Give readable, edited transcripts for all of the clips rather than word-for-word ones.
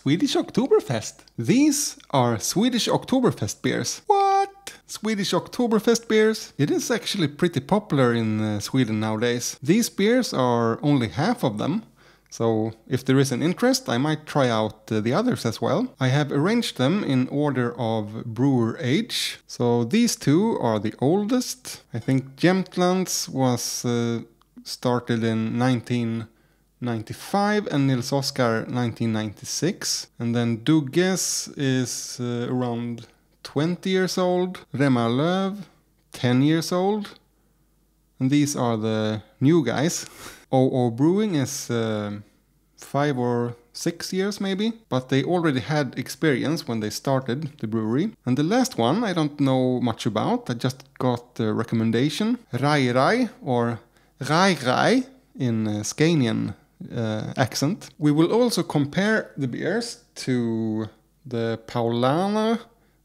Swedish Oktoberfest. These are Swedish Oktoberfest beers. What? Swedish Oktoberfest beers? It is actually pretty popular in Sweden nowadays. These beers are only half of them. So if there is an interest, I might try out the others as well. I have arranged them in order of brewer age. So these two are the oldest. I think Jämtlands was started in 1995 and Nils Oskar 1996. And then Dugges is around 20 years old. Remmarlöv 10 years old. And these are the new guys. OO Brewing is 5 or 6 years maybe, but they already had experience when they started the brewery. And the last one I don't know much about, I just got a recommendation. RajRaj or RajRaj in Scanian accent. We will also compare the beers to the Paulaner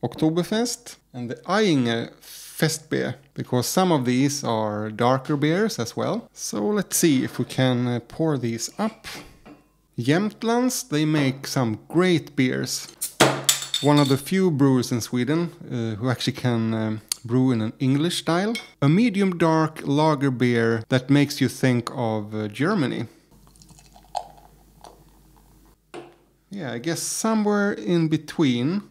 Oktoberfest and the Ayinger Festbier, because some of these are darker beers as well. So let's see if we can pour these up. Jämtlands, they make some great beers. One of the few brewers in Sweden who actually can brew in an English style. A medium dark lager beer that makes you think of Germany. Yeah, I guess somewhere in between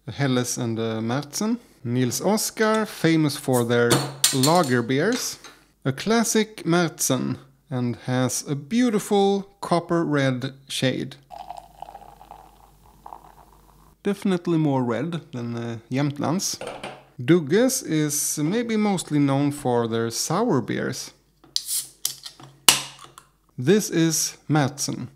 Helles and Märzen. Nils Oskar, famous for their lager beers. A classic Märzen and has a beautiful copper red shade. Definitely more red than Jämtlands. Dugges is maybe mostly known for their sour beers. This is Märzen.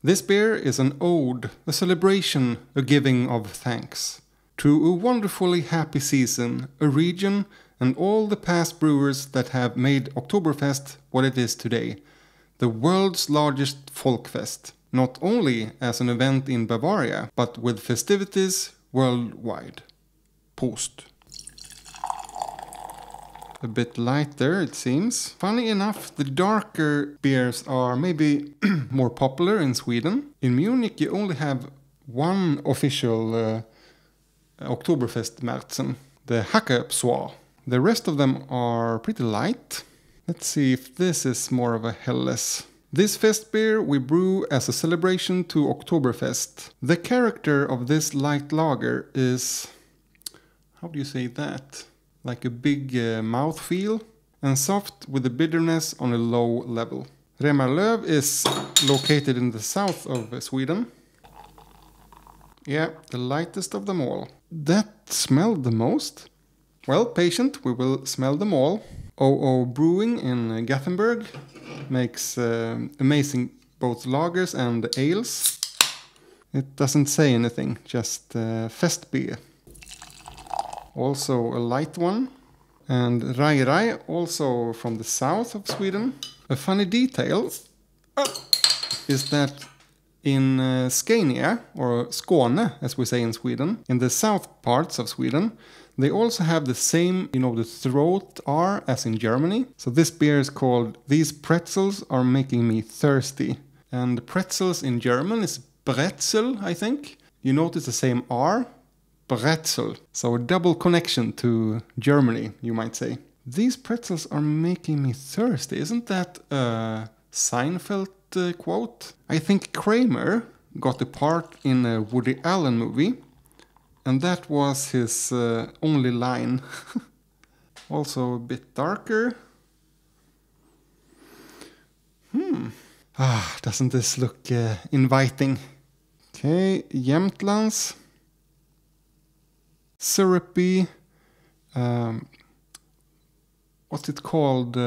This beer is an ode, a celebration, a giving of thanks to a wonderfully happy season, a region, and all the past brewers that have made Oktoberfest what it is today. The world's largest folkfest, not only as an event in Bavaria, but with festivities worldwide. Prost. A bit lighter, it seems. Funny enough, the darker beers are maybe more popular in Sweden. In Munich you only have one official Oktoberfest Märzen, the Hacke. The rest of them are pretty light. Let's see if this is more of a Helles. This fest beer we brew as a celebration to Oktoberfest. The character of this light lager is, how do you say that? Like a big mouthfeel and soft with the bitterness on a low level. Remmarlöv is located in the south of Sweden. Yeah, the lightest of them all. That smelled the most. Well, patient, we will smell them all. OO Brewing in Gothenburg makes amazing both lagers and ales. It doesn't say anything, just Festbier. Also a light one. And RajRaj, also from the south of Sweden. A funny detail is that in Scania, or Skåne as we say in Sweden, in the south parts of Sweden, they also have the same, the throat R as in Germany. So this beer is called These Pretzels Are Making Me Thirsty. And pretzels in German is pretzel, I think. You notice the same R, pretzel. So a double connection to Germany, you might say. These pretzels are making me thirsty. Isn't that a Seinfeld quote? I think Kramer got a part in a Woody Allen movie, and that was his only line. Also a bit darker. Doesn't this look inviting? Okay, Jämtlands. Syrupy. What's it called?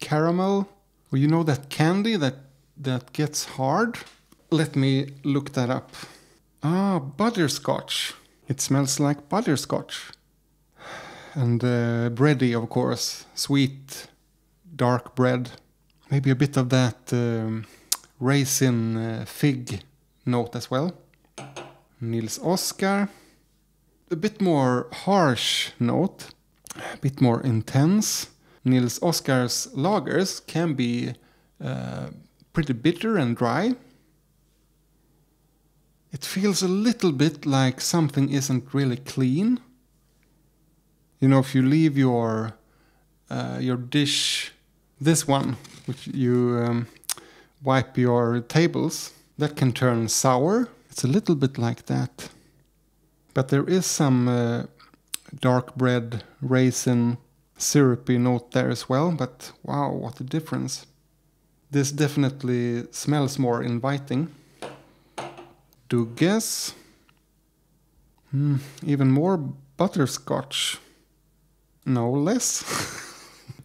Caramel? Well, you know that candy that gets hard? Let me look that up. Butterscotch. It smells like butterscotch. And bready, of course. Sweet, dark bread. Maybe a bit of that raisin fig note as well. Nils Oskar. A bit more harsh note. A bit more intense. Nils Oskar's lagers can be pretty bitter and dry. It feels a little bit like something isn't really clean. You know, if you leave your dish, this one, which you wipe your tables, that can turn sour. It's a little bit like that. But there is some dark bread, raisin, syrupy note there as well. But wow, what a difference. This definitely smells more inviting. Dugges. Even more butterscotch. No, less.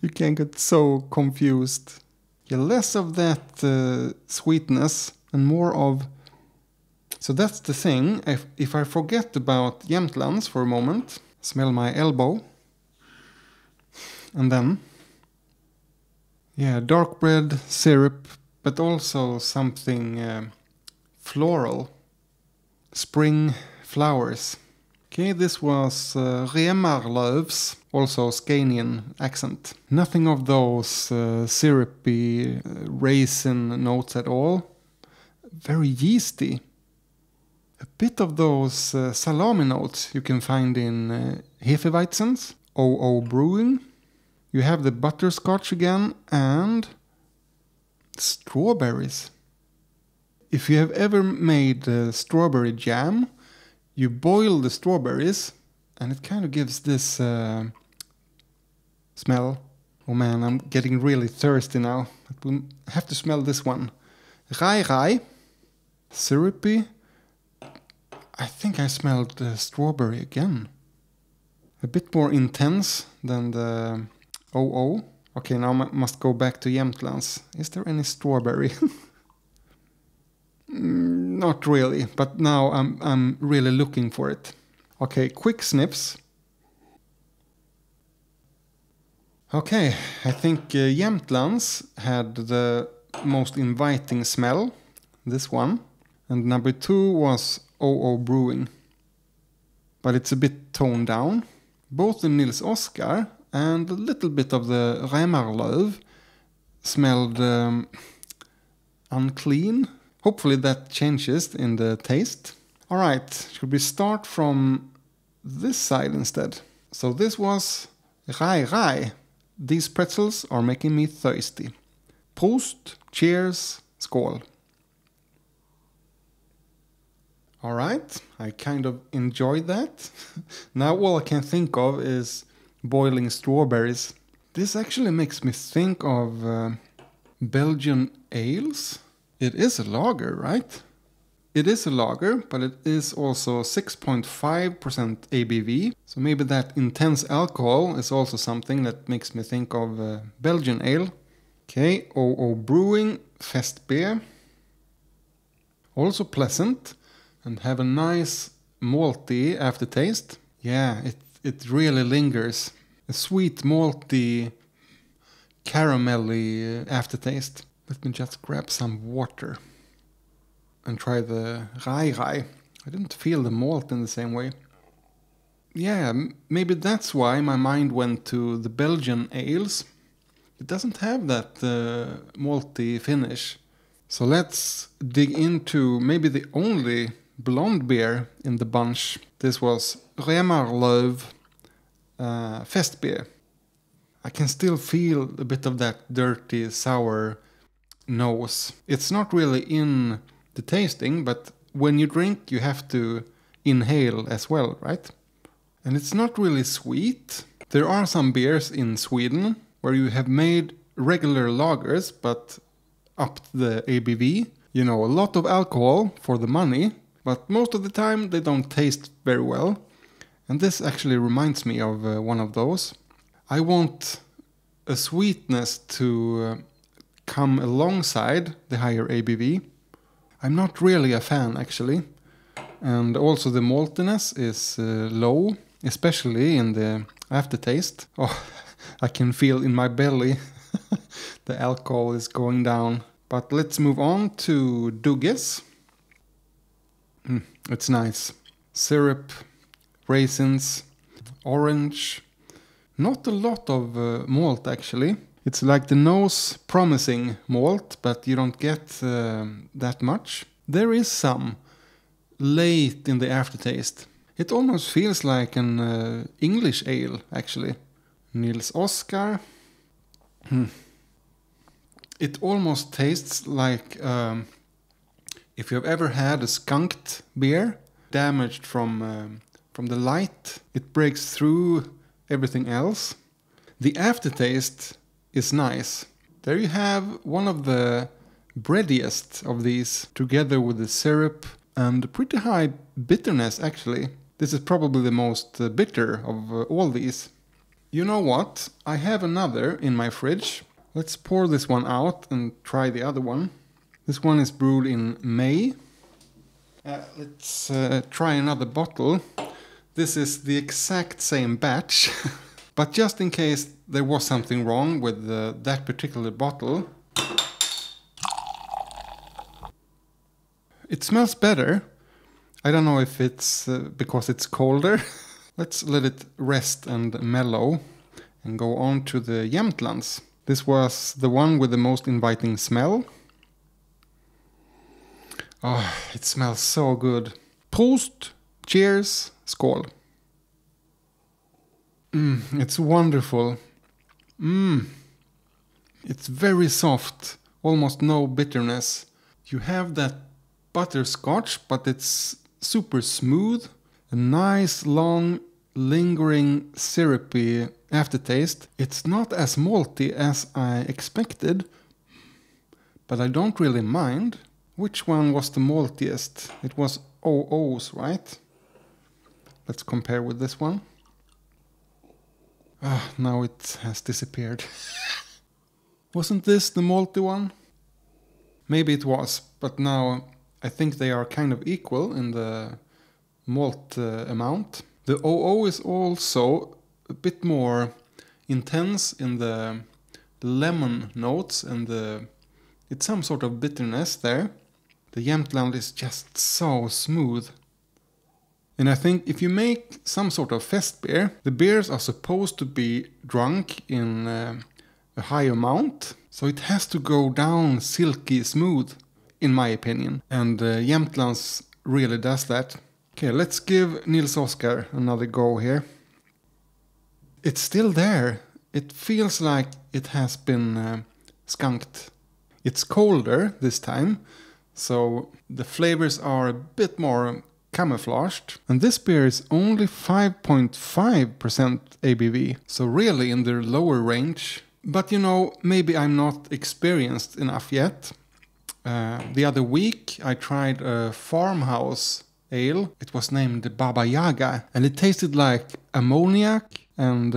You can get so confused. Yeah, less of that sweetness and more of... So that's the thing. If I forget about Jämtlands for a moment, smell my elbow. And then... Yeah, dark bread, syrup, but also something floral. Spring flowers. Okay, this was Remmarlöv's, also Scanian accent. Nothing of those syrupy raisin notes at all. Very yeasty. A bit of those salami notes you can find in Hefeweizens, OO Brewing. You have the butterscotch again and strawberries. If you have ever made strawberry jam, you boil the strawberries and it kind of gives this smell. Oh man, I'm getting really thirsty now. We'll have to smell this one. RajRaj, syrupy. I think I smelled the strawberry again. A bit more intense than the OO. Okay, now I must go back to Jämtlands. Is there any strawberry? Not really, but now I'm really looking for it. Okay, quick sniffs. Okay, I think Jämtlands had the most inviting smell, this one. And number 2 was OO Brewing. But it's a bit toned down. Both the Nils Oskar and a little bit of the Remmarlöv smelled unclean. Hopefully that changes in the taste. Alright, should we start from this side instead? So this was RajRaj. These pretzels are making me thirsty. Prost, cheers, skål. Alright, I kind of enjoyed that. Now all I can think of is boiling strawberries. This actually makes me think of Belgian ales. It is a lager, right? It is a lager, but it is also 6.5% ABV. So maybe that intense alcohol is also something that makes me think of Belgian ale. Okay, OO Brewing, Festbier. Also pleasant and have a nice malty aftertaste. Yeah, it really lingers. A sweet, malty, caramelly aftertaste. Let me just grab some water and try the RajRaj. I didn't feel the malt in the same way. Yeah, maybe that's why my mind went to the Belgian ales. It doesn't have that malty finish. So let's dig into maybe the only blonde beer in the bunch. This was Remmarlöv Festbier. I can still feel a bit of that dirty, sour nose. It's not really in the tasting, but when you drink you have to inhale as well, right? And it's not really sweet. There are some beers in Sweden where you have made regular lagers but upped the ABV. You know, a lot of alcohol for the money, but most of the time they don't taste very well. And this actually reminds me of one of those. I want a sweetness to come alongside the higher ABV. I'm not really a fan actually. And also the maltiness is low, especially in the aftertaste. Oh, I can feel in my belly the alcohol is going down. But let's move on to Dugges. It's nice. Syrup, raisins, orange. Not a lot of malt actually. It's like the nose promising malt, but you don't get that much. There is some late in the aftertaste. It almost feels like an English ale, actually. Nils Oskar. It almost tastes like if you've ever had a skunked beer, damaged from the light. It breaks through everything else. The aftertaste is nice. There you have one of the breadiest of these, together with the syrup and pretty high bitterness actually. This is probably the most bitter of all these. You know what? I have another in my fridge. Let's pour this one out and try the other one. This one is brewed in May. Let's try another bottle. This is the exact same batch. But just in case there was something wrong with that particular bottle. It smells better. I don't know if it's because it's colder. Let's let it rest and mellow and go on to the Jämtlands. This was the one with the most inviting smell. Oh, it smells so good. Prost! Cheers! Skål! It's wonderful. It's very soft, almost no bitterness. You have that butterscotch, but it's super smooth. A nice, long, lingering, syrupy aftertaste. It's not as malty as I expected, but I don't really mind. Which one was the maltiest? It was OO's, right? Let's compare with this one. Ah, now it has disappeared. Wasn't this the malty one? Maybe it was, but now I think they are kind of equal in the malt amount. The OO is also a bit more intense in the lemon notes and it's some sort of bitterness there. The Jämtland is just so smooth. And I think if you make some sort of Festbier, the beers are supposed to be drunk in a high amount. So it has to go down silky smooth, in my opinion. And Jämtlands really does that. Okay, let's give Nils Oskar another go here. It's still there. It feels like it has been skunked. It's colder this time, so the flavors are a bit more camouflaged. And this beer is only 5.5% ABV, so really in the lower range. But you know, maybe I'm not experienced enough yet. The other week I tried a farmhouse ale. It was named Baba Yaga, and it tasted like ammoniac and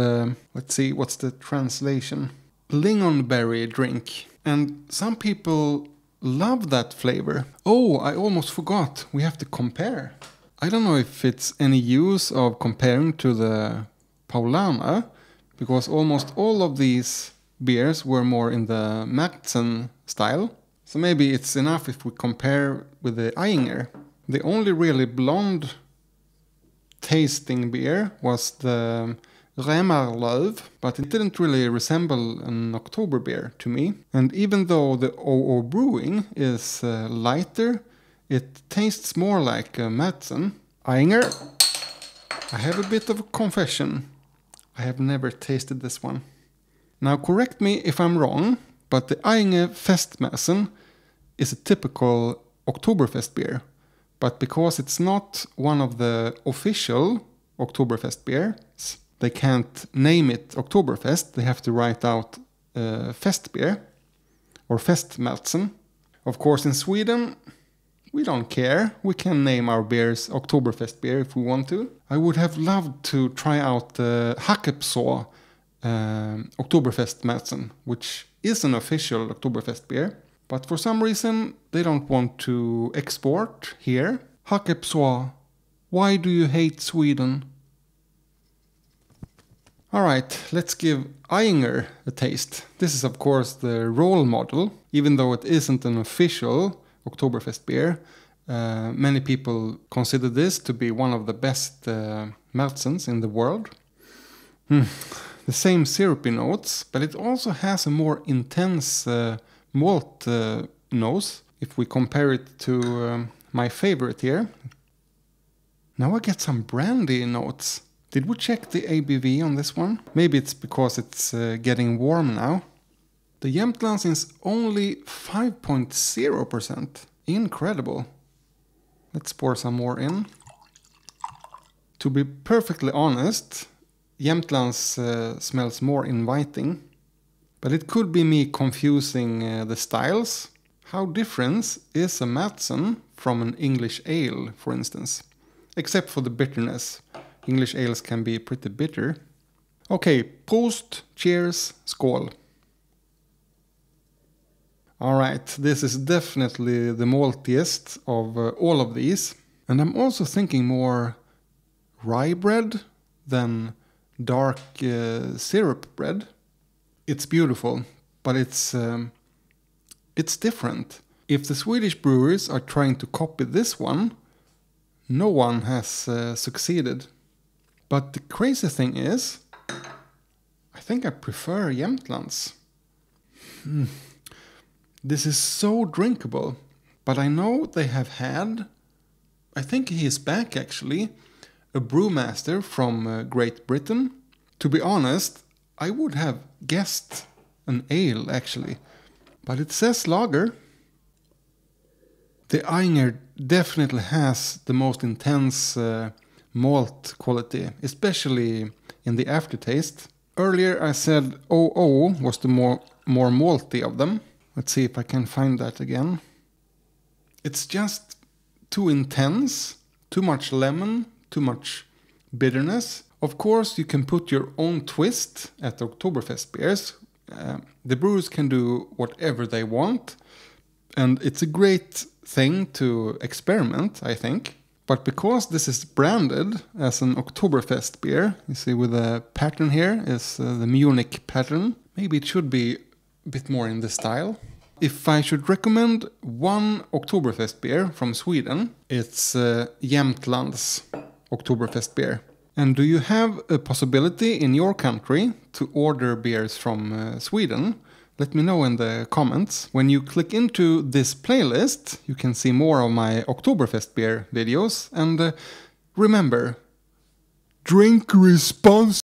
let's see, what's the translation? Lingonberry drink. And some people love that flavor. Oh, I almost forgot. We have to compare. I don't know if it's any use of comparing to the Paulaner, because almost all of these beers were more in the Märzen style. So maybe it's enough if we compare with the Ayinger. The only really blonde tasting beer was the Remmarlöv, but it didn't really resemble an October beer to me. And even though the OO brewing is lighter, it tastes more like a Märzen. Ayinger, I have a bit of a confession. I have never tasted this one. Now correct me if I'm wrong, but the Ayinger Festmärzen is a typical Oktoberfest beer. But because it's not one of the official Oktoberfest beers, they can't name it Oktoberfest. They have to write out Festbier or Festmärzen. Of course, in Sweden, we don't care. We can name our beers Oktoberfest beer if we want to. I would have loved to try out the Hackepså Oktoberfest Märzen, which is an official Oktoberfest beer. But for some reason, they don't want to export here. Hackepså, why do you hate Sweden? Alright, let's give Ayinger a taste. This is of course the role model, even though it isn't an official Oktoberfest beer. Many people consider this to be one of the best Märzens in the world. The same syrupy notes, but it also has a more intense malt nose. If we compare it to my favorite here, Now I get some brandy notes. Did we check the ABV on this one? Maybe it's because it's getting warm now. The Jämtlands is only 5.0%. Incredible. Let's pour some more in. To be perfectly honest, Jämtlands smells more inviting. But it could be me confusing the styles. How different is a Märzen from an English ale, for instance? Except for the bitterness. English ales can be pretty bitter. Okay, Prost, cheers, skål. Alright, this is definitely the maltiest of all of these. And I'm also thinking more rye bread than dark syrup bread. It's beautiful, but it's different. If the Swedish brewers are trying to copy this one, no one has succeeded. But the crazy thing is, I think I prefer Jämtlands. This is so drinkable, but I know they have had, I think he is back actually, a brewmaster from Great Britain. To be honest, I would have guessed an ale actually, but it says lager. The Ayinger definitely has the most intense malt quality, especially in the aftertaste. Earlier I said 00 was the more malty of them. Let's see if I can find that again. It's just too intense, too much lemon, too much bitterness. Of course, you can put your own twist at the Oktoberfest beers. The brewers can do whatever they want. And it's a great thing to experiment, I think. But because this is branded as an Oktoberfest beer, you see with the pattern here is the Munich pattern. Maybe it should be a bit more in the style. If I should recommend one Oktoberfest beer from Sweden, it's Jämtlands Oktoberfest beer. And do you have a possibility in your country to order beers from Sweden? Let me know in the comments. When you click into this playlist, you can see more of my Oktoberfest beer videos. And remember, drink responsibly.